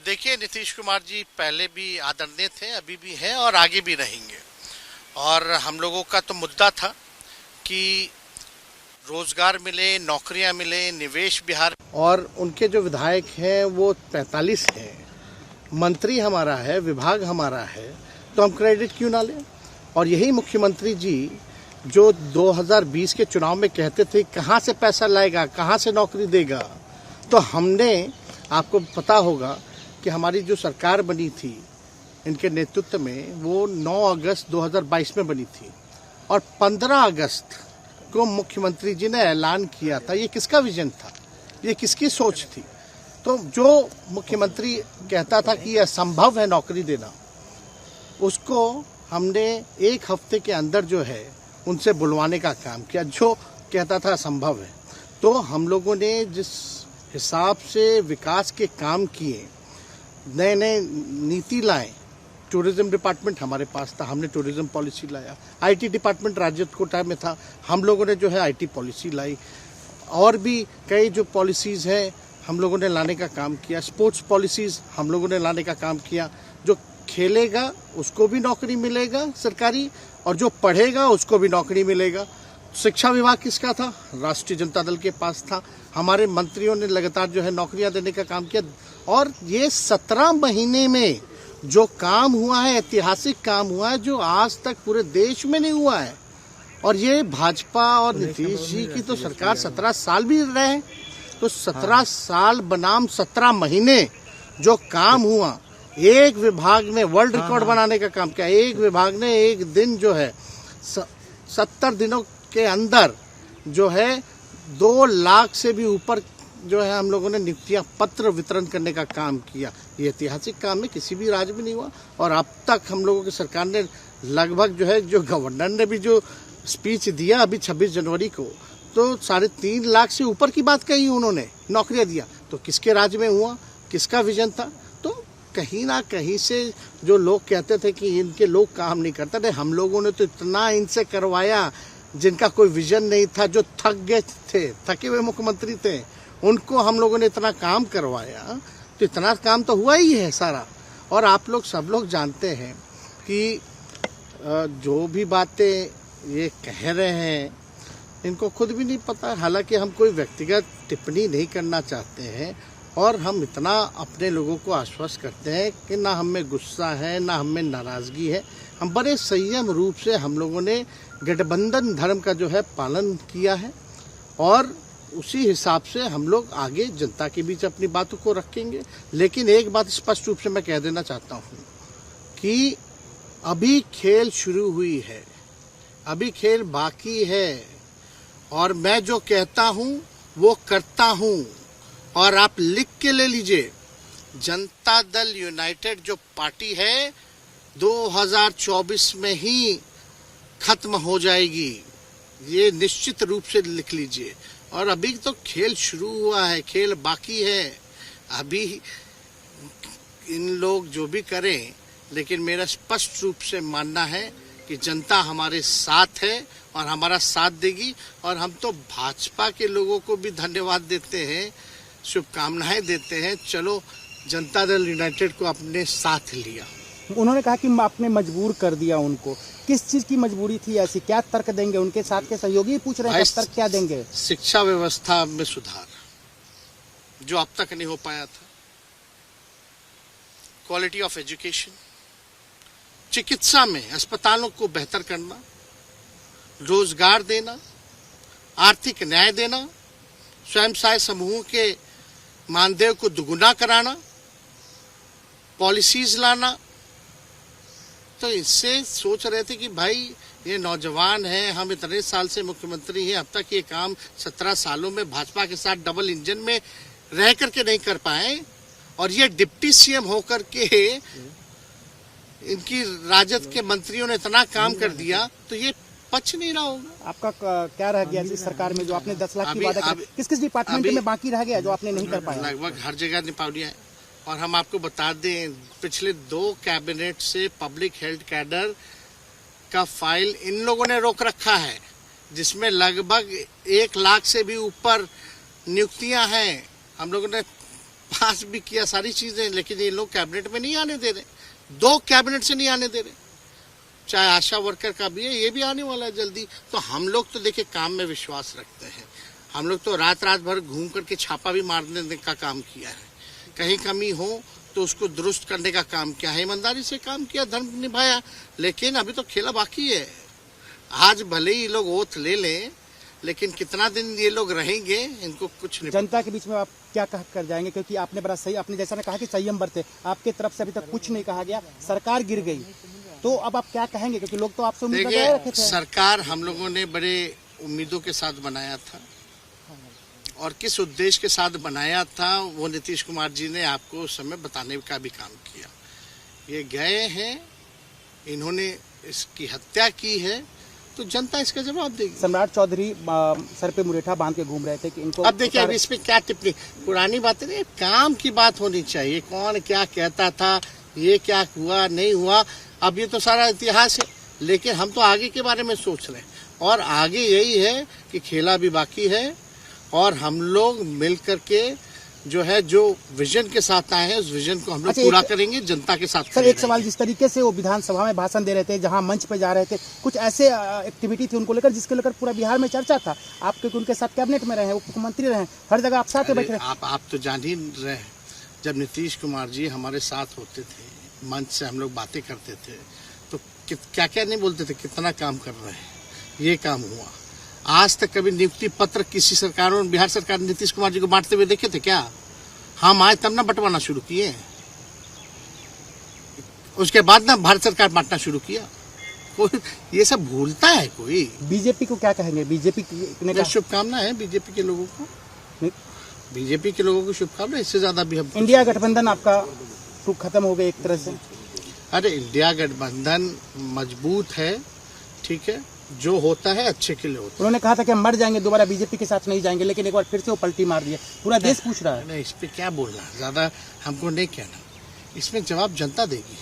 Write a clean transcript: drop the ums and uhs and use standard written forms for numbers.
देखिए, नीतीश कुमार जी पहले भी आदरणीय थे, अभी भी हैं और आगे भी रहेंगे। और हम लोगों का तो मुद्दा था कि रोजगार मिले, नौकरियां मिले, निवेश बिहार। और उनके जो विधायक हैं वो 45 हैं, मंत्री हमारा है, विभाग हमारा है, तो हम क्रेडिट क्यों ना लें। और यही मुख्यमंत्री जी जो 2020 के चुनाव में कहते थे कहाँ से पैसा लाएगा, कहाँ से नौकरी देगा, तो हमने, आपको पता होगा कि हमारी जो सरकार बनी थी इनके नेतृत्व में, वो 9 अगस्त 2022 में बनी थी और 15 अगस्त को मुख्यमंत्री जी ने ऐलान किया था। ये किसका विजन था, ये किसकी सोच थी। तो जो मुख्यमंत्री कहता था कि यह असंभव है नौकरी देना, उसको हमने एक हफ्ते के अंदर जो है उनसे बुलवाने का काम किया, जो कहता था असंभव है। तो हम लोगों ने जिस हिसाब से विकास के काम किए, नए नए नीति लाए, टूरिज्म डिपार्टमेंट हमारे पास था, हमने टूरिज्म पॉलिसी लाया। आईटी डिपार्टमेंट राज्य कोटा में था, हम लोगों ने जो है आईटी पॉलिसी लाई। और भी कई जो पॉलिसीज़ हैं हम लोगों ने लाने का काम किया। स्पोर्ट्स पॉलिसीज़ हम लोगों ने लाने का काम किया। जो खेलेगा उसको भी नौकरी मिलेगा सरकारी, और जो पढ़ेगा उसको भी नौकरी मिलेगा। शिक्षा विभाग किसका था, राष्ट्रीय जनता दल के पास था। हमारे मंत्रियों ने लगातार जो है नौकरियां देने का काम किया। और ये 17 महीने में जो काम हुआ है, ऐतिहासिक काम हुआ है, जो आज तक पूरे देश में नहीं हुआ है। और ये भाजपा और नीतीश जी की तो सरकार 17 साल भी रहे, तो 17 साल बनाम 17 महीने जो काम हुआ, एक विभाग ने वर्ल्ड रिकॉर्ड बनाने का काम किया। एक विभाग ने एक दिन जो है 70 दिनों के अंदर जो है 2 लाख से भी ऊपर जो है हम लोगों ने नियुक्तियां पत्र वितरण करने का काम किया। ये ऐतिहासिक काम है, किसी भी राज्य में नहीं हुआ। और अब तक हम लोगों की सरकार ने लगभग जो है, जो गवर्नर ने भी जो स्पीच दिया अभी 26 जनवरी को, तो 3.5 लाख से ऊपर की बात कही उन्होंने, नौकरियां दिया। तो किसके राज्य में हुआ, किसका विजन था। तो कहीं ना कहीं से जो लोग कहते थे कि इनके लोग काम नहीं करते थे, हम लोगों ने तो इतना इनसे करवाया जिनका कोई विजन नहीं था, जो थक गए थे, थके हुए मुख्यमंत्री थे, उनको हम लोगों ने इतना काम करवाया। तो इतना काम तो हुआ ही है सारा। और आप लोग सब लोग जानते हैं कि जो भी बातें ये कह रहे हैं इनको खुद भी नहीं पता। हालांकि हम कोई व्यक्तिगत टिप्पणी नहीं करना चाहते हैं, और हम इतना अपने लोगों को आश्वस्त करते हैं कि ना हमें गुस्सा है, ना हमें नाराज़गी है। हम बड़े संयम रूप से हम लोगों ने गठबंधन धर्म का जो है पालन किया है, और उसी हिसाब से हम लोग आगे जनता के बीच अपनी बातों को रखेंगे। लेकिन एक बात स्पष्ट रूप से मैं कह देना चाहता हूँ कि अभी खेल शुरू हुई है, अभी खेल बाकी है, और मैं जो कहता हूँ वो करता हूँ। और आप लिख के ले लीजिए, जनता दल यूनाइटेड जो पार्टी है 2024 में ही खत्म हो जाएगी, ये निश्चित रूप से लिख लीजिए। और अभी तो खेल शुरू हुआ है, खेल बाकी है। अभी इन लोग जो भी करें, लेकिन मेरा स्पष्ट रूप से मानना है कि जनता हमारे साथ है और हमारा साथ देगी। और हम तो भाजपा के लोगों को भी धन्यवाद देते हैं, शुभकामनाएं देते हैं। चलो, जनता दल यूनाइटेड को अपने साथ लिया। उन्होंने कहा कि आपने मजबूर कर दिया उनको। किस चीज की मजबूरी थी ऐसी, क्या तर्क देंगे? उनके साथ के सहयोगी पूछ रहे हैं, तर्क क्या देंगे? शिक्षा व्यवस्था में सुधार जो अब तक नहीं हो पाया था, क्वालिटी ऑफ एजुकेशन, चिकित्सा में अस्पतालों को बेहतर करना, रोजगार देना, आर्थिक न्याय देना, स्वयं सहायता समूहों के मानदेय को दुगुना कराना, पॉलिसीज लाना। तो इससे सोच रहे थे कि भाई ये नौजवान है, हम इतने साल से मुख्यमंत्री हैं, अब तक ये काम 17 सालों में भाजपा के साथ डबल इंजन में रह करके नहीं कर पाए, और ये डिप्टी सीएम होकर के इनकी राजद के मंत्रियों ने इतना काम कर दिया, तो ये पच नहीं रहा होगा। आपका क्या रह गया इस सरकार में, जो आपने 10 लाख की वादा किया, किस किस डिपार्टमेंट में बाकी रह गया जो आपने नहीं कर पाया? लगभग हर जगह निपा दिया है। और हम आपको बता दें, पिछले 2 कैबिनेट से पब्लिक हेल्थ कैडर का फाइल इन लोगों ने रोक रखा है, जिसमें लगभग 1 लाख से भी ऊपर नियुक्तियां हैं। हम लोगों ने पास भी किया सारी चीजें, लेकिन ये लोग कैबिनेट में नहीं आने दे रहे, 2 कैबिनेट से नहीं आने दे रहे। चाहे आशा वर्कर का भी है, ये भी आने वाला है जल्दी। तो हम लोग तो देखिए काम में विश्वास रखते हैं, हम लोग तो रात भर घूम करके छापा भी मारने का काम किया है, कहीं कमी हो तो उसको दुरुस्त करने का काम किया है, ईमानदारी से काम किया, धर्म निभाया। लेकिन अभी तो खेला बाकी है। आज भले ही लोग ओथ ले लें, लेकिन कितना दिन ये लोग रहेंगे इनको कुछ नहीं। जनता के बीच में आप क्या कह कर जाएंगे, क्योंकि आपने बड़ा सही, आपने जैसा ने कहा कि संयम बरते, आपके तरफ से अभी तक कुछ नहीं कहा गया, सरकार गिर गई, तो अब आप क्या कहेंगे, क्योंकि लोग तो आपसे उम्मीद लगाए रखे थे। सरकार हम लोगों ने बड़े उम्मीदों के साथ बनाया था, और किस उद्देश्य के साथ बनाया था वो नीतीश कुमार जी ने आपको उस समय बताने का भी काम किया। ये गए हैं, इन्होंने इसकी हत्या की है, तो जनता इसका जवाब देगी। सम्राट चौधरी सर पे मुरेठा बांध के घूम रहे थे कि इनको, अब देखिए, अब इस पे क्या टिप्पणी, पुरानी बातें नहीं, काम की बात होनी चाहिए। कौन क्या कहता था, ये क्या हुआ नहीं हुआ, अब ये तो सारा इतिहास है। लेकिन हम तो आगे के बारे में सोच रहे हैं, और आगे यही है कि खेला भी बाकी है, और हम लोग मिल करके जो है, जो विजन के साथ आए हैं, उस विजन को हम लोग पूरा करेंगे, जनता के साथ। सर एक सवाल, जिस तरीके से वो विधानसभा में भाषण दे रहे थे, जहां मंच पे जा रहे थे, कुछ ऐसे एक्टिविटी थी उनको लेकर जिसके लेकर पूरा बिहार में चर्चा था, आप क्योंकि उनके साथ कैबिनेट में रहे, मुख्यमंत्री रहे, हर जगह आप साथ बैठे। आप तो जान ही रहे हैं, जब नीतीश कुमार जी हमारे साथ होते थे, मंच से हम लोग बातें करते थे, तो क्या क्या नहीं बोलते थे, कितना काम कर रहे हैं, ये काम हुआ। आज तक कभी नियुक्ति पत्र किसी सरकारों, बिहार सरकार नीतीश कुमार जी को बांटते हुए देखे थे क्या? हम आए तब ना बंटवाना शुरू किए, उसके बाद ना भारत सरकार बांटना शुरू किया। कोई ये सब भूलता है कोई? बीजेपी को क्या कहेंगे? बीजेपी ने शुभकामना है बीजेपी के लोगों को, बीजेपी के लोगों को शुभकामना। इससे ज्यादा भी हम, इंडिया गठबंधन आपका खत्म हो गया एक तरह से। अरे इंडिया गठबंधन मजबूत है, ठीक है, जो होता है अच्छे के लिए होता है। उन्होंने कहा था कि हम मर जाएंगे, दोबारा बीजेपी के साथ नहीं जाएंगे, लेकिन एक बार फिर से वो पलटी मार दिया, पूरा देश पूछ रहा है। नहीं, इस पे क्या बोलना, ज्यादा हमको नहीं कहना, इसमें जवाब जनता देगी।